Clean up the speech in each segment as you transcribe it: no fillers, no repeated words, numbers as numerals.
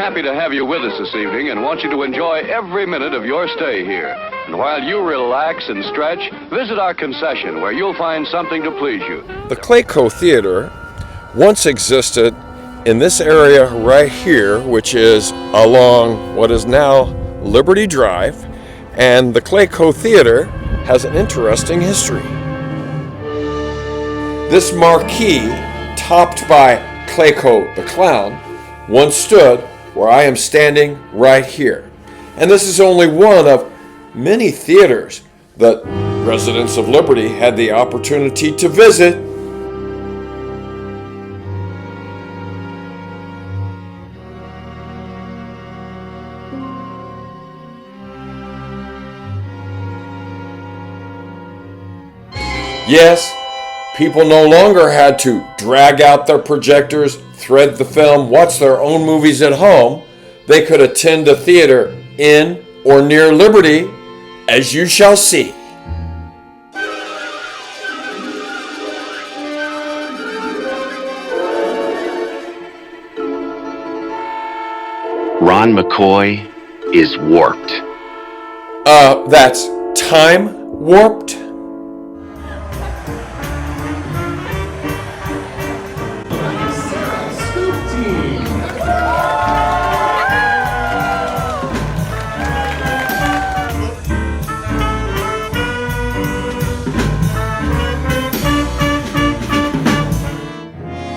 happy to have you with us this evening and want you to enjoy every minute of your stay here. And while you relax and stretch, visit our concession where you'll find something to please you. The Clayco Theater once existed in this area right here, which is along what is now Liberty Drive, and the Clayco Theater has an interesting history. This marquee, topped by Clayco the Clown, once stood where I am standing right here. And this is only one of many theaters that residents of Liberty had the opportunity to visit. Yes, people no longer had to drag out their projectors, thread the film, watch their own movies at home. They could attend a theater in or near Liberty, as you shall see. Ron McCoy is warped. That's time warped?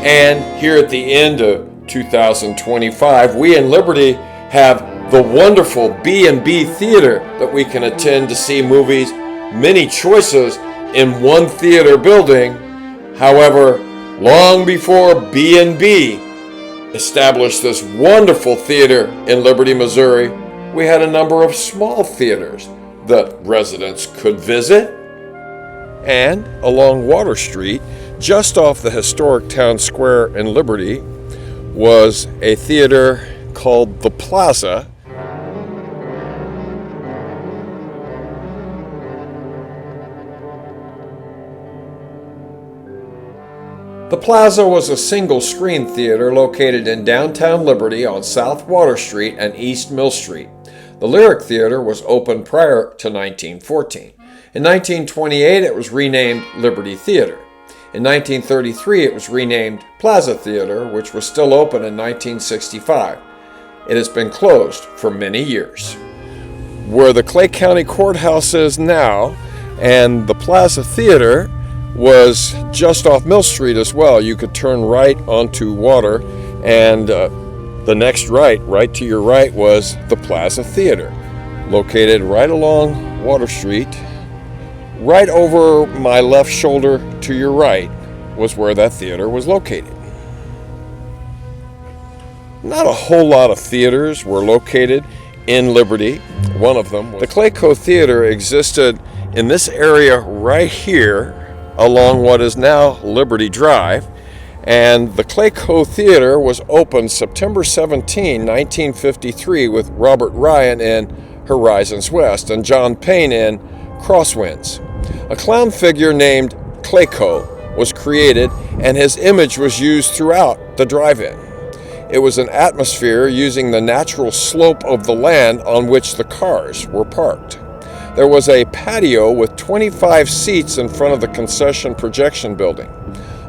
And here at the end of 2025, we in Liberty have the wonderful B&B Theater that we can attend to see movies, many choices in one theater building. However, long before B&B established this wonderful theater in Liberty, Missouri, we had a number of small theaters that residents could visit. And along Water Street, just off the historic town square in Liberty, was a theater called the Plaza. The Plaza was a single-screen theater located in downtown Liberty on South Water Street and East Mill Street. The Lyric Theater was opened prior to 1914. In 1928, it was renamed Liberty Theater. In 1933, it was renamed Plaza Theater, which was still open in 1965. It has been closed for many years. Where the Clay County Courthouse is now, and the Plaza Theater was just off Mill Street as well. You could turn right onto Water, and the next right to your right, was the Plaza Theater, located right along Water Street. Right over my left shoulder to your right was where that theater was located. Not a whole lot of theaters were located in Liberty. One of them, the Clayco Theater, existed in this area right here along what is now Liberty Drive. And the Clayco Theater was opened September 17, 1953 with Robert Ryan in Horizons West and John Payne in Crosswinds. A clown figure named Clayco was created, and his image was used throughout the drive-in. It was an atmosphere using the natural slope of the land on which the cars were parked. There was a patio with 25 seats in front of the concession projection building.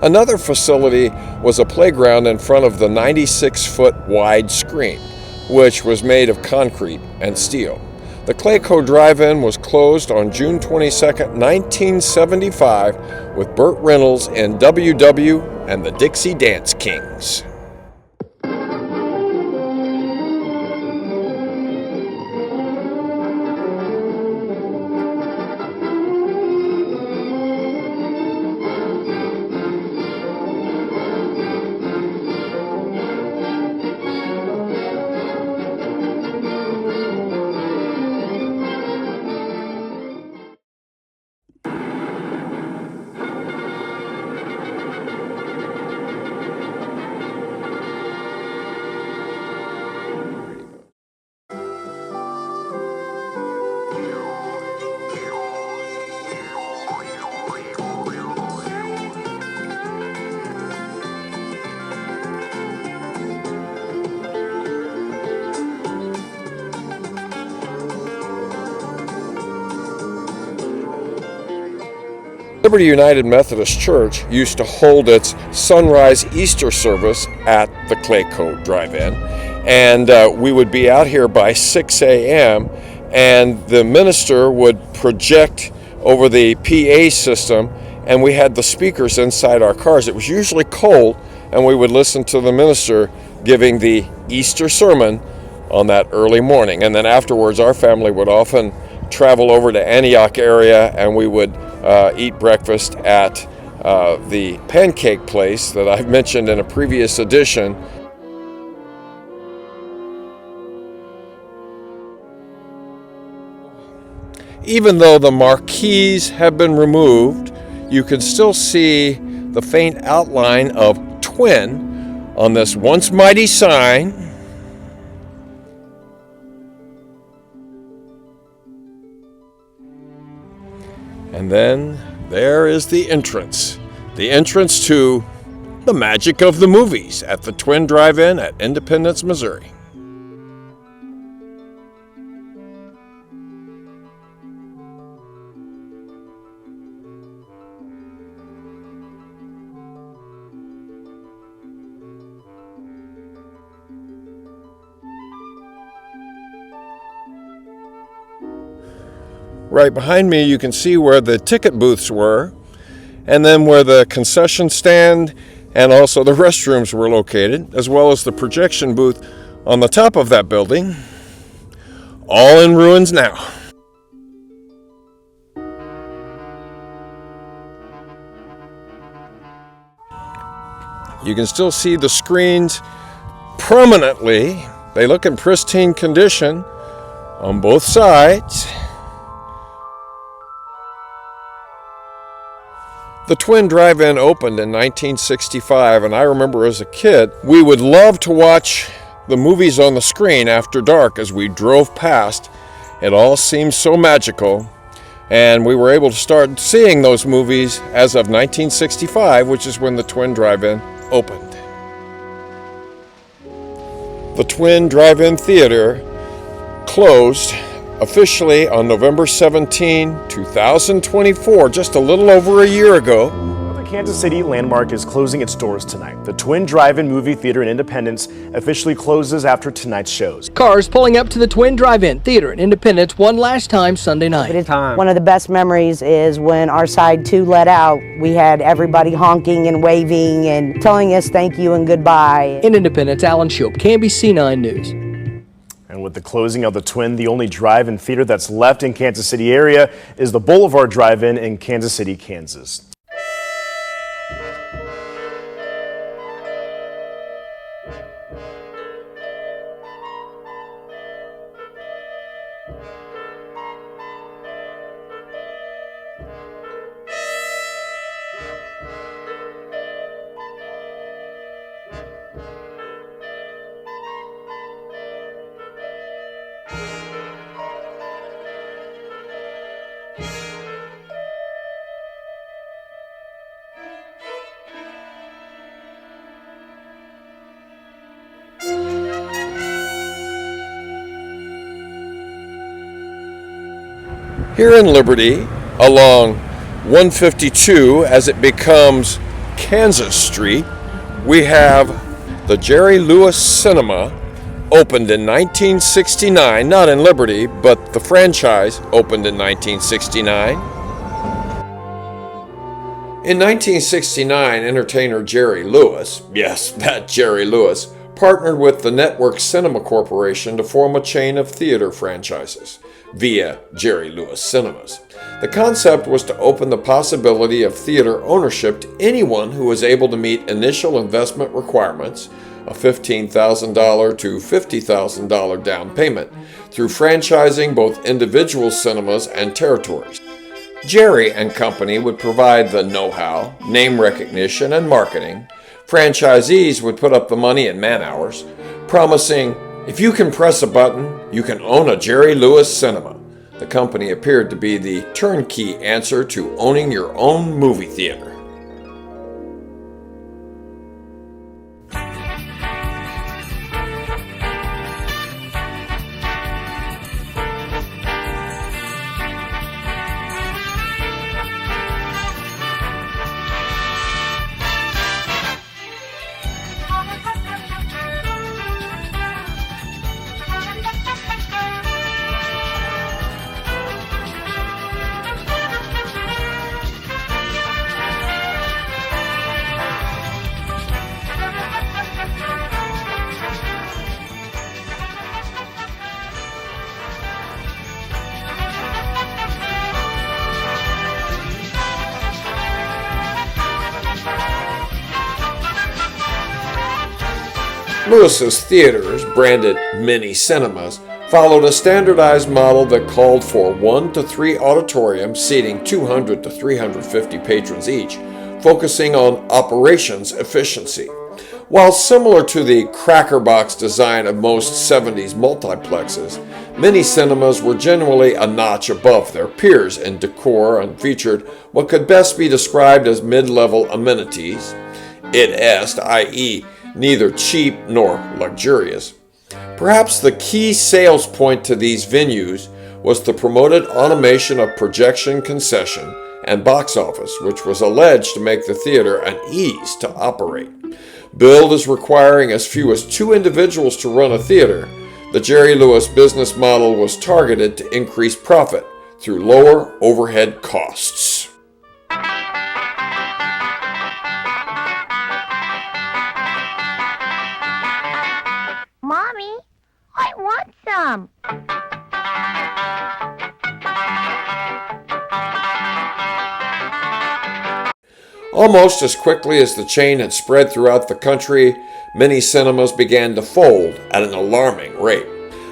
Another facility was a playground in front of the 96-foot wide screen, which was made of concrete and steel. The Clayco Drive-In was closed on June 22, 1975, with Burt Reynolds in WW and the Dixie Dance Kings. Liberty United Methodist Church used to hold its sunrise Easter service at the Clayco Drive-In, and we would be out here by 6 a.m., and the minister would project over the PA system, and we had the speakers inside our cars. It was usually cold, and we would listen to the minister giving the Easter sermon on that early morning. And then afterwards, our family would often travel over to Antioch area, and we would eat breakfast at the pancake place that I've mentioned in a previous edition. Even though the marquees have been removed, you can still see the faint outline of Twin on this once mighty sign. And then there is the entrance to the magic of the movies at the Twin Drive-In at Independence, Missouri. Right behind me, you can see where the ticket booths were, and then where the concession stand and also the restrooms were located, as well as the projection booth on the top of that building, all in ruins now. You can still see the screens prominently. They look in pristine condition on both sides. The Twin Drive-In opened in 1965, and I remember as a kid, we would love to watch the movies on the screen after dark as we drove past. It all seemed so magical, and we were able to start seeing those movies as of 1965, which is when the Twin Drive-In opened. The Twin Drive-In Theater closed officially on November 17, 2024, just a little over a year ago. The Kansas City landmark is closing its doors tonight. The Twin Drive-In Movie Theater in Independence officially closes after tonight's shows. Cars pulling up to the Twin Drive-In Theater in Independence one last time Sunday night. One of the best memories is when our side 2 let out. We had everybody honking and waving and telling us thank you and goodbye. In Independence, Alan Shope, KBC9 News. And with the closing of the Twin, the only drive-in theater that's left in Kansas City area is the Boulevard Drive-In in Kansas City, Kansas. Here in Liberty, along 152 as it becomes Kansas Street, we have the Jerry Lewis Cinema, opened in 1969, not in Liberty, but the franchise opened in 1969. In 1969, entertainer Jerry Lewis, yes, that Jerry Lewis, partnered with the Network Cinema Corporation to form a chain of theater franchises via Jerry Lewis Cinemas. The concept was to open the possibility of theater ownership to anyone who was able to meet initial investment requirements, a $15,000 to $50,000 down payment, through franchising both individual cinemas and territories. Jerry and Company would provide the know-how, name recognition, and marketing. Franchisees would put up the money and man-hours, promising, if you can press a button, you can own a Jerry Lewis Cinema. The company appeared to be the turnkey answer to owning your own movie theater. Lewis's theaters, branded mini cinemas, followed a standardized model that called for 1 to 3 auditoriums seating 200 to 350 patrons each, focusing on operations efficiency. While similar to the crackerbox design of most 70s multiplexes, mini cinemas were generally a notch above their peers in decor and featured what could best be described as mid-level amenities, id est, i.e., neither cheap nor luxurious. Perhaps the key sales point to these venues was the promoted automation of projection concession and box office, which was alleged to make the theater an ease to operate. Billed as requiring as few as 2 individuals to run a theater, the Jerry Lewis business model was targeted to increase profit through lower overhead costs. Mommy, I want some. Almost as quickly as the chain had spread throughout the country, many cinemas began to fold at an alarming rate.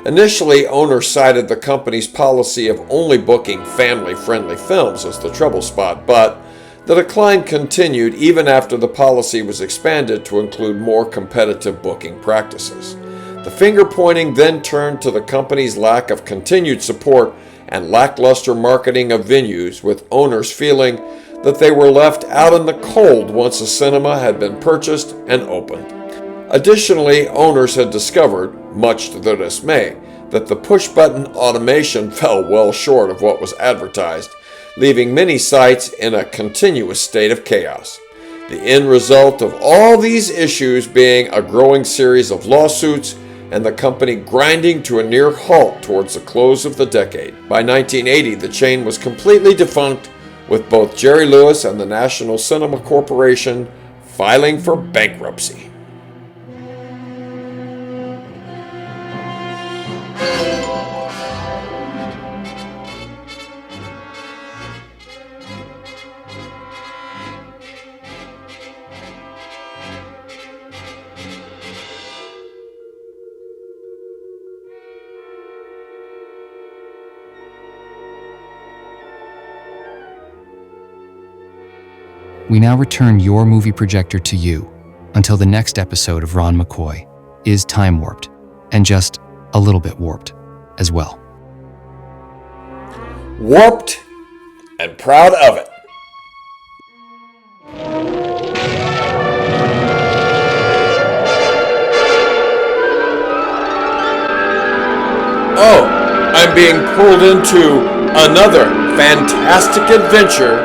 Initially, owners cited the company's policy of only booking family-friendly films as the trouble spot, but the decline continued even after the policy was expanded to include more competitive booking practices. The finger-pointing then turned to the company's lack of continued support and lackluster marketing of venues, with owners feeling that they were left out in the cold once a cinema had been purchased and opened. Additionally, owners had discovered, much to their dismay, that the push-button automation fell well short of what was advertised, leaving many sites in a continuous state of chaos. The end result of all these issues being a growing series of lawsuits and the company grinding to a near halt towards the close of the decade. By 1980, the chain was completely defunct, with both Jerry Lewis and the National Cinema Corporation filing for bankruptcy. We now return your movie projector to you until the next episode of Ron McCoy is time warped and just a little bit warped as well. Warped and proud of it. Oh, I'm being pulled into another fantastic adventure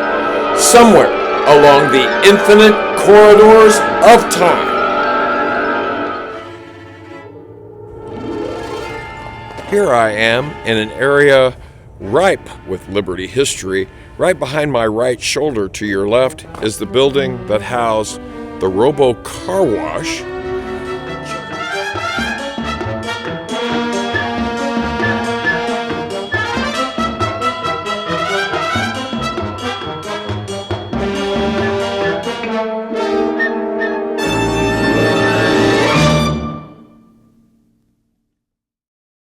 somewhere along the infinite corridors of time. Here I am in an area ripe with Liberty history. Right behind my right shoulder to your left is the building that housed the Robo Car Wash